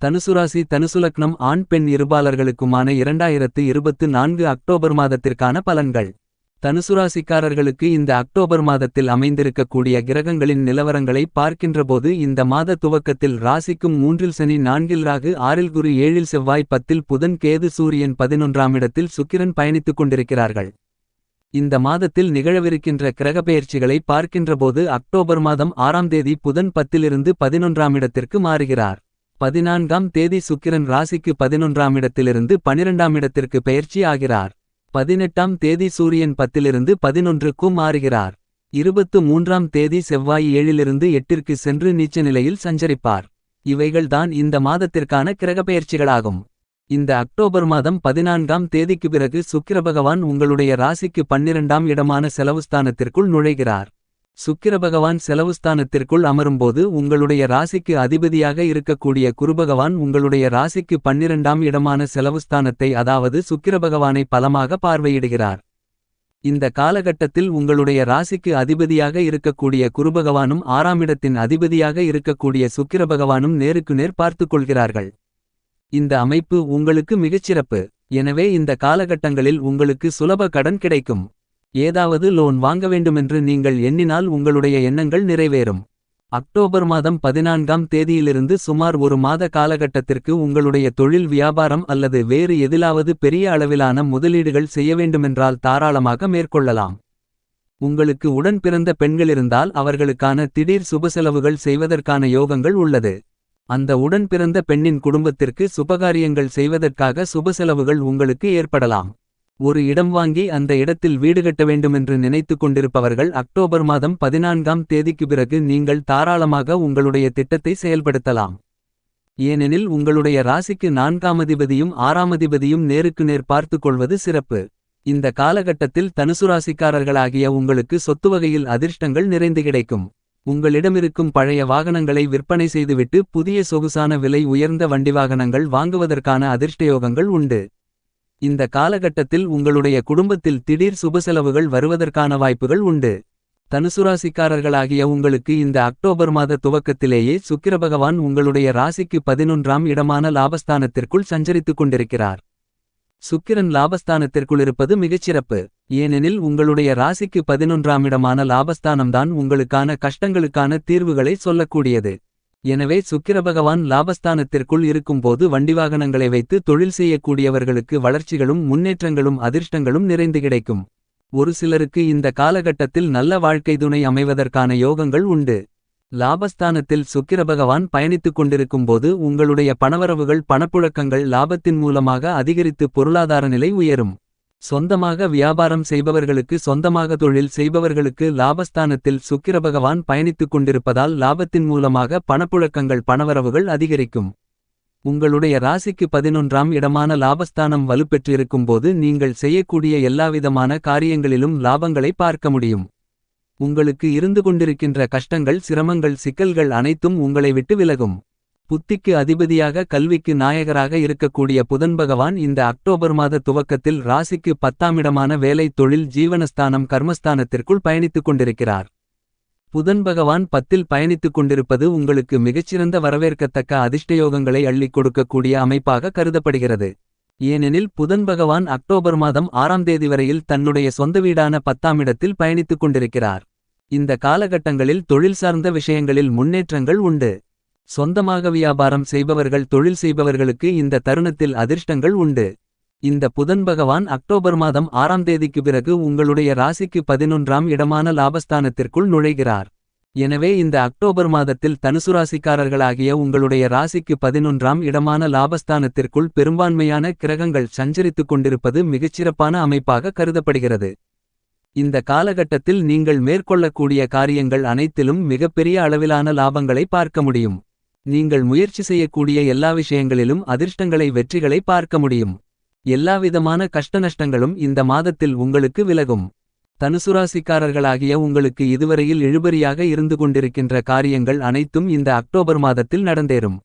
தனுசுராசி தனுசுலக்னம் ஆண் பெண் இருபாலர்களுக்குமான 2024 அக்டோபர் மாதத்திற்கான பலன்கள். தனுசுராசிக்காரர்களுக்கு இந்த அக்டோபர் மாதத்தில் அமைந்திருக்கக்கூடிய கிரகங்களின் நிலவரங்களை பார்க்கின்றபோது இந்த மாத துவக்கத்தில் ராசிக்கும் 3இல் சனி, 4இல் ராகு, 6இல் குரு, 7இல் செவ்வாய், 10இல் புதன், கேது, சூரியன், 11ஆம் இடத்தில் சுக்கிரன் பயணித்துக் கொண்டிருக்கிறார்கள். இந்த மாதத்தில் நிகழவிருக்கின்ற கிரகப்பெயர்ச்சிகளை பார்க்கின்றபோது அக்டோபர் மாதம் 6ஆம் தேதி புதன் 10இலிருந்து 11ஆம் இடத்திற்கு மாறுகிறார். 14ஆம் தேதி சுக்கிரன் ராசிக்கு 11ஆம் இடத்திலிருந்து 12ஆம் இடத்திற்கு பெயர்ச்சி ஆகிறார். 18ஆம் தேதி சூரியன் 10இலிருந்து 11க்கும் மாறுகிறார். 23ஆம் தேதி செவ்வாய் 7இலிருந்து 8ற்கு சென்று நீச்ச நிலையில் சஞ்சரிப்பார். இவைகள்தான் இந்த மாதத்திற்கான கிரகப்பெயர்ச்சிகளாகும். இந்த அக்டோபர் மாதம் 14ஆம் தேதிக்கு பிறகு சுக்கிரபகவான் உங்களுடைய ராசிக்கு 12ஆம் இடமான செலவுஸ்தானத்திற்குள் நுழைகிறார். சுக்கிரபகவான் செலவுஸ்தானத்திற்குள் அமரும்போது உங்களுடைய ராசிக்கு அதிபதியாக இருக்கக்கூடிய குருபகவான் உங்களுடைய ராசிக்கு 12ஆம் இடமான செலவுஸ்தானத்தை, அதாவது சுக்கிரபகவானை பலமாக பார்வையிடுகிறார். இந்த காலகட்டத்தில் உங்களுடைய ராசிக்கு அதிபதியாக இருக்கக்கூடிய குருபகவானும் 6ஆம் இடத்தின் அதிபதியாக இருக்கக்கூடிய சுக்கிரபகவானும் நேருக்கு நேர் பார்த்துக் கொள்கிறார்கள். இந்த அமைப்பு உங்களுக்கு மிகச்சிறப்பு. எனவே இந்த காலகட்டங்களில் உங்களுக்கு சுலப கடன் கிடைக்கும். ஏதாவது லோன் வாங்க வேண்டுமென்று நீங்கள் எண்ணினால் உங்களுடைய எண்ணங்கள் நிறைவேறும். அக்டோபர் மாதம் 14ஆம் தேதியிலிருந்து சுமார் ஒரு மாத காலகட்டத்திற்கு உங்களுடைய தொழில், வியாபாரம் அல்லது வேறு எதிலாவது பெரிய அளவிலான முதலீடுகள் செய்ய வேண்டுமென்றால் தாராளமாக மேற்கொள்ளலாம். உங்களுக்கு உடன் பிறந்த பெண்களிருந்தால் அவர்களுக்கான திடீர் சுபசெலவுகள் செய்வதற்கான யோகங்கள் உள்ளது. அந்த உடன் பிறந்த பெண்ணின் குடும்பத்திற்கு சுபகாரியங்கள் செய்வதற்காக சுபசெலவுகள் உங்களுக்கு ஏற்படலாம். ஒரு இடம் வாங்கி அந்த இடத்தில் வீடு கட்ட வேண்டுமென்று நினைத்துக் கொண்டிருப்பவர்கள் அக்டோபர் மாதம் 14ஆம் தேதிக்கு பிறகு நீங்கள் தாராளமாக உங்களுடைய திட்டத்தை செயல்படுத்தலாம். ஏனெனில் உங்களுடைய ராசிக்கு 4ஆம் அதிபதியும் 6ஆம் அதிபதியும் நேருக்கு நேர் பார்த்து கொள்வது சிறப்பு. இந்த காலகட்டத்தில் தனுசுராசிக்காரர்களாகிய உங்களுக்கு சொத்து வகையில் அதிர்ஷ்டங்கள் நிறைந்து கிடைக்கும். உங்களிடமிருக்கும் பழைய வாகனங்களை விற்பனை செய்துவிட்டு புதிய சொகுசான விலை உயர்ந்த வண்டி வாகனங்கள் வாங்குவதற்கான அதிர்ஷ்டயோகங்கள் உண்டு. இந்த காலகட்டத்தில் உங்களுடைய குடும்பத்தில் திடீர் சுபசெலவுகள் வருவதற்கான வாய்ப்புகள் உண்டு. தனுசுராசிக்காரர்களாகிய உங்களுக்கு இந்த அக்டோபர் மாத துவக்கத்திலேயே சுக்கிரபகவான் உங்களுடைய ராசிக்கு 11ஆம் இடமான லாபஸ்தானத்திற்குள் சஞ்சரித்துக் கொண்டிருக்கிறார். சுக்கிரன் லாபஸ்தானத்திற்குள் இருப்பது மிகச்சிறப்பு. ஏனெனில் உங்களுடைய ராசிக்கு 11ஆம் இடமான லாபஸ்தானம்தான் உங்களுக்கான கஷ்டங்களுக்கான தீர்வுகளை சொல்லக்கூடியது. எனவே சுக்கிரபகவான் லாபஸ்தானத்திற்குள் இருக்கும்போது வண்டிவாகனங்களை வைத்து தொழில் செய்யக்கூடியவர்களுக்கு வளர்ச்சிகளும் முன்னேற்றங்களும் அதிர்ஷ்டங்களும் நிறைந்து கிடைக்கும். ஒரு சிலருக்கு இந்த காலகட்டத்தில் நல்ல வாழ்க்கை துணை அமைவதற்கான யோகங்கள் உண்டு. லாபஸ்தானத்தில் சுக்கிரபகவான் பயணித்துக் கொண்டிருக்கும்போது உங்களுடைய பணவரவுகள், பணப்புழக்கங்கள் லாபத்தின் மூலமாக அதிகரித்து பொருளாதார நிலை உயரும். சொந்தமாக வியாபாரம் செய்பவர்களுக்கு, சொந்தமாக தொழில் செய்பவர்களுக்கு லாபஸ்தானத்தில் சுக்கிரபகவான் பயணித்துக் கொண்டிருப்பதால் லாபத்தின் மூலமாக பணப்புழக்கங்கள், பணவரவுகள் அதிகரிக்கும். உங்களுடைய ராசிக்கு 11ஆம் இடமான லாபஸ்தானம் வலுப்பெற்றிருக்கும்போது நீங்கள் செய்யக்கூடிய எல்லாவிதமான காரியங்களிலும் லாபங்களை பார்க்க முடியும். உங்களுக்கு இருந்து கொண்டிருக்கின்ற கஷ்டங்கள், சிரமங்கள், சிக்கல்கள் அனைத்தும் உங்களை விட்டு விலகும். புத்திக்கு அதிபதியாக, கல்விக்கு நாயகராக இருக்கக்கூடிய புதன் பகவான் இந்த அக்டோபர் மாத துவக்கத்தில் ராசிக்கு 10ஆம் இடமான வேலை, தொழில், ஜீவனஸ்தானம், கர்மஸ்தானத்திற்குள் பயணித்துக் கொண்டிருக்கிறார். புதன் பகவான் 10இல் பயணித்துக் கொண்டிருப்பது உங்களுக்கு மிகச்சிறந்த வரவேற்கத்தக்க அதிர்ஷ்டயோகங்களை அள்ளிக் கொடுக்கக்கூடிய அமைப்பாக கருதப்படுகிறது. ஏனெனில் புதன் பகவான் அக்டோபர் மாதம் 6ஆம் தேதி வரையில் தன்னுடைய சொந்த வீடான 10ஆம் இடத்தில் பயணித்துக் கொண்டிருக்கிறார். இந்த காலகட்டங்களில் தொழில் சார்ந்த விஷயங்களில் முன்னேற்றங்கள் உண்டு. சொந்தமாக வியாபாரம் செய்பவர்கள், தொழில் செய்பவர்களுக்கு இந்த தருணத்தில் அதிர்ஷ்டங்கள் உண்டு. இந்த புதன் பகவான் அக்டோபர் மாதம் 6ஆம் தேதிக்கு பிறகு உங்களுடைய ராசிக்கு 11ஆம் இடமான லாபஸ்தானத்திற்குள் நுழைகிறார். எனவே இந்த அக்டோபர் மாதத்தில் தனுசுராசிக்காரர்களாகிய உங்களுடைய ராசிக்கு 11ஆம் இடமான லாபஸ்தானத்திற்குள் பெரும்பான்மையான கிரகங்கள் சஞ்சரித்துக் கொண்டிருப்பது மிகச்சிறப்பான அமைப்பாக கருதப்படுகிறது. இந்த காலகட்டத்தில் நீங்கள் மேற்கொள்ளக்கூடிய காரியங்கள் அனைத்திலும் மிகப்பெரிய அளவிலான லாபங்களை பார்க்க முடியும். நீங்கள் முயற்சி செய்யக்கூடிய எல்லா விஷயங்களிலும் அதிர்ஷ்டங்களை, வெற்றிகளை பார்க்க முடியும். எல்லாவிதமான கஷ்டநஷ்டங்களும் இந்த மாதத்தில் உங்களுக்கு விலகும். தனுசுராசிக்காரர்களாகிய உங்களுக்கு இதுவரையில் இழுபறியாக இருந்து கொண்டிருக்கின்ற காரியங்கள் அனைத்தும் இந்த அக்டோபர் மாதத்தில் நடந்தேறும்.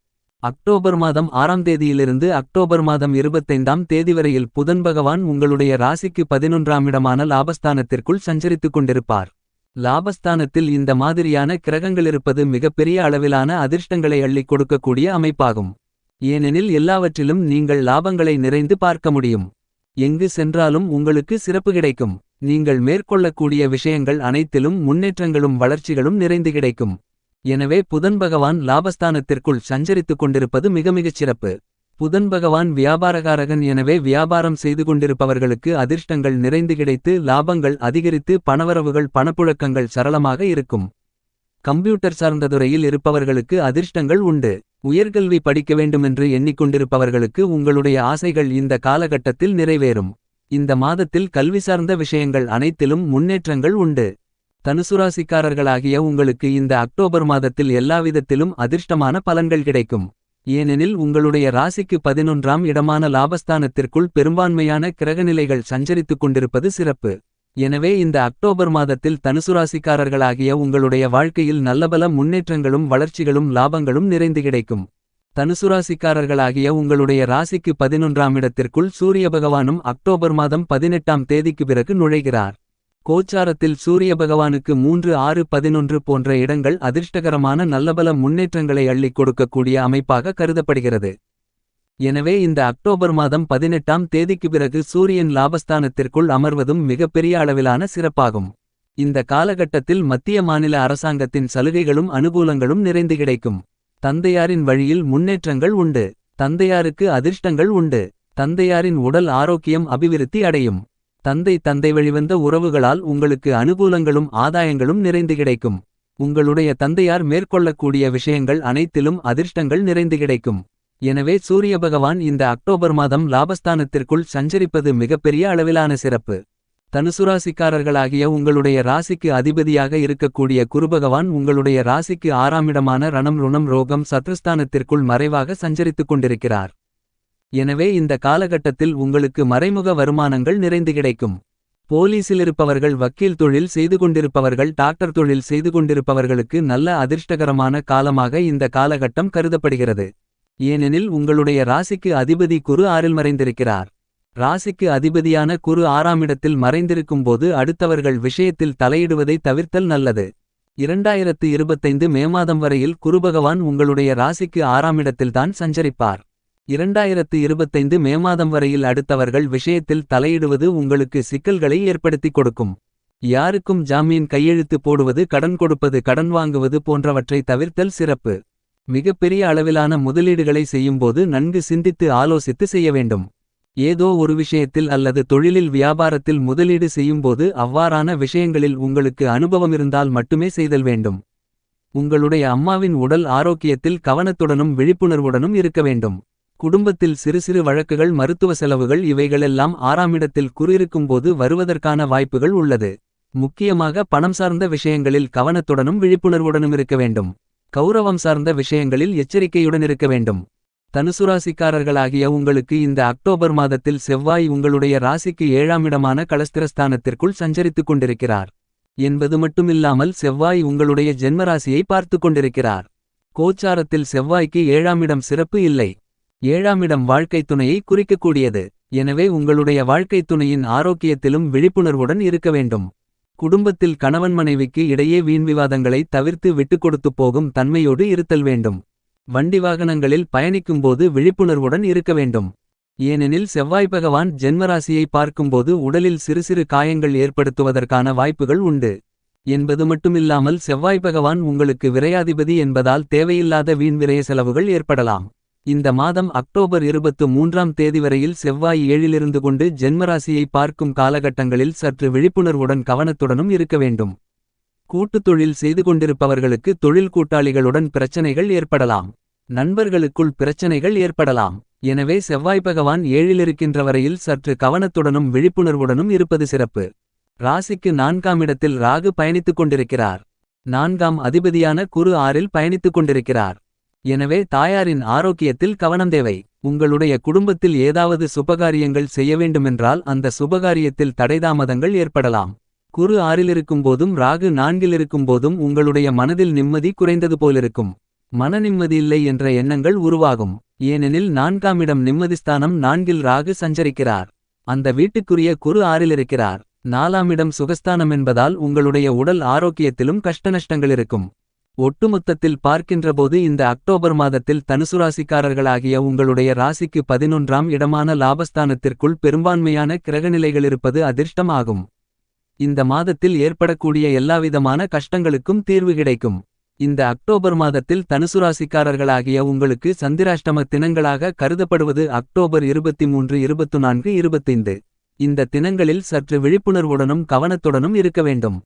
அக்டோபர் மாதம் 6ஆம் தேதியிலிருந்து அக்டோபர் மாதம் 25ஆம் தேதி வரையில் புதன் பகவான் உங்களுடைய ராசிக்கு 11ஆம் இடமான லாபஸ்தானத்திற்குள் சஞ்சரித்துக் கொண்டிருப்பார். லாபஸ்தானத்தில் இந்த மாதிரியான கிரகங்கள் இருப்பது மிகப்பெரிய அளவிலான அதிர்ஷ்டங்களை அள்ளிக் கொடுக்கக்கூடிய அமைப்பாகும். ஏனெனில் எல்லாவற்றிலும் நீங்கள் லாபங்களை நிறைந்து பார்க்க முடியும். எங்கு சென்றாலும் உங்களுக்கு சிறப்பு கிடைக்கும். நீங்கள் மேற்கொள்ளக்கூடிய விஷயங்கள் அனைத்திலும் முன்னேற்றங்களும் வளர்ச்சிகளும் நிறைந்து கிடைக்கும். எனவே புதன் பகவான் லாபஸ்தானத்திற்குள் சஞ்சரித்துக் கொண்டிருப்பது மிகமிகச் சிறப்பு. புதன் பகவான் வியாபாரகாரகன். எனவே வியாபாரம் செய்து கொண்டிருப்பவர்களுக்கு அதிர்ஷ்டங்கள் நிறைந்து கிடைத்து லாபங்கள் அதிகரித்து பணவரவுகள் பணப்புழக்கங்கள் சரளமாக இருக்கும். கம்ப்யூட்டர் சார்ந்த துறையில் இருப்பவர்களுக்கு அதிர்ஷ்டங்கள் உண்டு. உயர்கல்வி படிக்க வேண்டுமென்று எண்ணிக்கொண்டிருப்பவர்களுக்கு உங்களுடைய ஆசைகள் இந்த காலகட்டத்தில் நிறைவேறும். இந்த மாதத்தில் கல்வி சார்ந்த விஷயங்கள் அனைத்திலும் முன்னேற்றங்கள் உண்டு. தனுசுராசிக்காரர்களாகிய உங்களுக்கு இந்த அக்டோபர் மாதத்தில் எல்லாவிதத்திலும் அதிர்ஷ்டமான பலன்கள் கிடைக்கும். ஏனெனில் உங்களுடைய ராசிக்கு 11ஆம் இடமான லாபஸ்தானத்திற்குள் பெரும்பான்மையான கிரகநிலைகள் சஞ்சரித்துக் கொண்டிருப்பது சிறப்பு. எனவே இந்த அக்டோபர் மாதத்தில் தனுசுராசிக்காரர்களாகிய உங்களுடைய வாழ்க்கையில் நல்லபல முன்னேற்றங்களும் வளர்ச்சிகளும் லாபங்களும் நிறைந்து கிடைக்கும். தனுசுராசிக்காரர்களாகிய உங்களுடைய ராசிக்கு 11ஆம் இடத்திற்குள் சூரிய பகவானும் அக்டோபர் மாதம் 18ஆம் தேதிக்கு பிறகு நுழைகிறார். கோச்சாரத்தில் சூரிய பகவானுக்கு 3 6 11 போன்ற இடங்கள் அதிர்ஷ்டகரமான நல்லபல முன்னேற்றங்களை அள்ளிக் கொடுக்கக்கூடிய அமைப்பாக கருதப்படுகிறது. எனவே இந்த அக்டோபர் மாதம் 18ஆம் தேதிக்கு பிறகு சூரியன் லாபஸ்தானத்திற்குள் அமர்வதும் மிகப்பெரிய அளவிலான சிறப்பாகும். இந்த காலகட்டத்தில் மத்திய மாநில அரசாங்கத்தின் சலுகைகளும் அனுகூலங்களும் நிறைந்து கிடைக்கும். தந்தையாரின் வழியில் முன்னேற்றங்கள் உண்டு. தந்தையாருக்கு அதிர்ஷ்டங்கள் உண்டு. தந்தையாரின் உடல் ஆரோக்கியம் அபிவிருத்தி அடையும். தந்தை வழிவந்த உறவுகளால் உங்களுக்கு அனுகூலங்களும் ஆதாயங்களும் நிறைந்து கிடைக்கும். உங்களுடைய தந்தையார் மேற்கொள்ளக்கூடிய விஷயங்கள் அனைத்திலும் அதிர்ஷ்டங்கள் நிறைந்து கிடைக்கும். எனவே சூரிய பகவான் இந்த அக்டோபர் மாதம் லாபஸ்தானத்திற்குள் சஞ்சரிப்பது மிகப்பெரிய அளவிலான சிறப்பு. தனுசுராசிக்காரர்களாகிய உங்களுடைய ராசிக்கு அதிபதியாக இருக்கக்கூடிய குருபகவான் உங்களுடைய ராசிக்கு 6ஆம் இடமான ரணம் ருணம் ரோகம் சத்ருஸ்தானத்திற்குள் மறைவாக சஞ்சரித்துக் கொண்டிருக்கிறார். எனவே இந்த காலகட்டத்தில் உங்களுக்கு மறைமுக வருமானங்கள் நிறைந்து கிடைக்கும். போலீசிலிருப்பவர்கள், வக்கீல் தொழில் செய்து கொண்டிருப்பவர்கள், டாக்டர் தொழில் செய்து கொண்டிருப்பவர்களுக்கு நல்ல அதிர்ஷ்டகரமான காலமாக இந்த காலகட்டம் கருதப்படுகிறது. ஏனெனில் உங்களுடைய ராசிக்கு அதிபதி குரு 6இல் மறைந்திருக்கிறார். ராசிக்கு அதிபதியான குரு 6ஆம் இடத்தில் மறைந்திருக்கும்போது அடுத்தவர்கள் விஷயத்தில் தலையிடுவதை தவிர்த்தல் நல்லது. 2025 மே மாதம் வரையில் குருபகவான் உங்களுடைய ராசிக்கு 6ஆம் இடத்தில்தான் சஞ்சரிப்பார். 2025 மே மாதம் வரையில் அடுத்தவர்கள் விஷயத்தில் தலையிடுவது உங்களுக்கு சிக்கல்களை ஏற்படுத்திக் கொடுக்கும். யாருக்கும் ஜாமீன் கையெழுத்து போடுவது, கடன் கொடுப்பது, கடன் வாங்குவது போன்றவற்றை தவிர்த்தல் சிறப்பு. மிகப்பெரிய அளவிலான முதலீடுகளை செய்யும்போது நன்கு சிந்தித்து ஆலோசித்து செய்ய வேண்டும். ஏதோ ஒரு விஷயத்தில் அல்லது தொழிலில் வியாபாரத்தில் முதலீடு செய்யும்போது அவ்வாறான விஷயங்களில் உங்களுக்கு அனுபவம் இருந்தால் மட்டுமே செய்தல் வேண்டும். உங்களுடைய அம்மாவின் உடல் ஆரோக்கியத்தில் கவனத்துடனும் விழிப்புணர்வுடனும் இருக்க வேண்டும். குடும்பத்தில் சிறு சிறு வழக்குகள், மருத்துவ செலவுகள் இவைகளெல்லாம் 6ஆம் இடத்தில் குரு இருக்கும்போது வருவதற்கான வாய்ப்புகள் உள்ளது. முக்கியமாக பணம் சார்ந்த விஷயங்களில் கவனத்துடனும் விழிப்புணர்வுடனும் இருக்க வேண்டும். கௌரவம் சார்ந்த விஷயங்களில் எச்சரிக்கையுடன் இருக்க வேண்டும். தனுசுராசிக்காரர்களாகிய உங்களுக்கு இந்த அக்டோபர் மாதத்தில் செவ்வாய் உங்களுடைய ராசிக்கு 7ஆம் இடமான களஸ்திரஸ்தானத்திற்குள் சஞ்சரித்துக் கொண்டிருக்கிறார். என்பது மட்டுமில்லாமல் செவ்வாய் உங்களுடைய ஜென்மராசியை பார்த்து கொண்டிருக்கிறார். கோச்சாரத்தில் செவ்வாய்க்கு 7ஆம் இடம் சிறப்பு இல்லை. 7ஆம் இடம் வாழ்க்கை துணையை குறிக்கக்கூடியது. எனவே உங்களுடைய வாழ்க்கை துணையின் ஆரோக்கியத்திலும் விழிப்புணர்வுடன் இருக்க வேண்டும். குடும்பத்தில் கணவன் மனைவிக்கு இடையே வீண் விவாதங்களை தவிர்த்து விட்டுக்கொடுத்து போகும் தன்மையோடு இருத்தல் வேண்டும். வண்டி வாகனங்களில் பயணிக்கும்போது விழிப்புணர்வுடன் இருக்க வேண்டும். ஏனெனில் செவ்வாய் பகவான் ஜென்மராசியை பார்க்கும்போது உடலில் சிறு சிறு காயங்கள் ஏற்படுத்துவதற்கான வாய்ப்புகள் உண்டு. என்பது மட்டுமில்லாமல் செவ்வாய் பகவான் உங்களுக்கு விரையாதிபதி என்பதால் தேவையில்லாத வீண் விரய செலவுகள் ஏற்படலாம். இந்த மாதம் அக்டோபர் 23ஆம் தேதி வரையில் செவ்வாய் 7இலிருந்து கொண்டு ஜென்மராசியை பார்க்கும் காலகட்டங்களில் சற்று விழிப்புணர்வுடன் கவனத்துடனும் இருக்க வேண்டும். கூட்டுத் தொழில் செய்து கொண்டிருப்பவர்களுக்கு தொழில் கூட்டாளிகளுடன் பிரச்சனைகள் ஏற்படலாம். நண்பர்களுக்குள் பிரச்சனைகள் ஏற்படலாம். எனவே செவ்வாய் பகவான் 7இலிருக்கின்ற வரையில் சற்று கவனத்துடனும் விழிப்புணர்வுடனும் இருப்பது சிறப்பு. ராசிக்கு 4ஆம் இடத்தில் ராகு பயணித்துக் கொண்டிருக்கிறார். 4ஆம் அதிபதியான குரு 6இல் பயணித்துக் கொண்டிருக்கிறார். எனவே தாயாரின் ஆரோக்கியத்தில் கவனம் தேவை. உங்களுடைய குடும்பத்தில் ஏதாவது சுபகாரியங்கள் செய்ய வேண்டுமென்றால் அந்த சுபகாரியத்தில் தடைதாமதங்கள் ஏற்படலாம். குரு 6இலிருக்கும்போதும் ராகு 4இலிருக்கும்போதும் உங்களுடைய மனதில் நிம்மதி குறைந்தது போலிருக்கும். மன நிம்மதியில்லை என்ற எண்ணங்கள் உருவாகும். ஏனெனில் 4ஆம் இடம் நிம்மதிஸ்தானம். 4இல் ராகு சஞ்சரிக்கிறார். அந்த வீட்டுக்குரிய குரு 6இலிருக்கிறார். 4ஆம் இடம் சுகஸ்தானம் என்பதால் உங்களுடைய உடல் ஆரோக்கியத்திலும் கஷ்டநஷ்டங்கள் இருக்கும். ஒட்டுமொத்தத்தில் பார்க்கின்றபோது இந்த அக்டோபர் மாதத்தில் தனுசுராசிக்காரர்களாகிய உங்களுடைய ராசிக்கு 11ஆம் இடமான லாபஸ்தானத்திற்குள் பெரும்பான்மையான கிரகநிலைகளிருப்பது அதிர்ஷ்டம் ஆகும். இந்த மாதத்தில் ஏற்படக்கூடிய எல்லாவிதமான கஷ்டங்களுக்கும் தீர்வு கிடைக்கும். இந்த அக்டோபர் மாதத்தில் தனுசுராசிக்காரர்களாகிய உங்களுக்கு சந்திராஷ்டம தினங்களாக கருதப்படுவது அக்டோபர் 23, 24, 25. இந்த தினங்களில் சற்று விழிப்புணர்வுடனும் கவனத்துடனும் இருக்க வேண்டும்.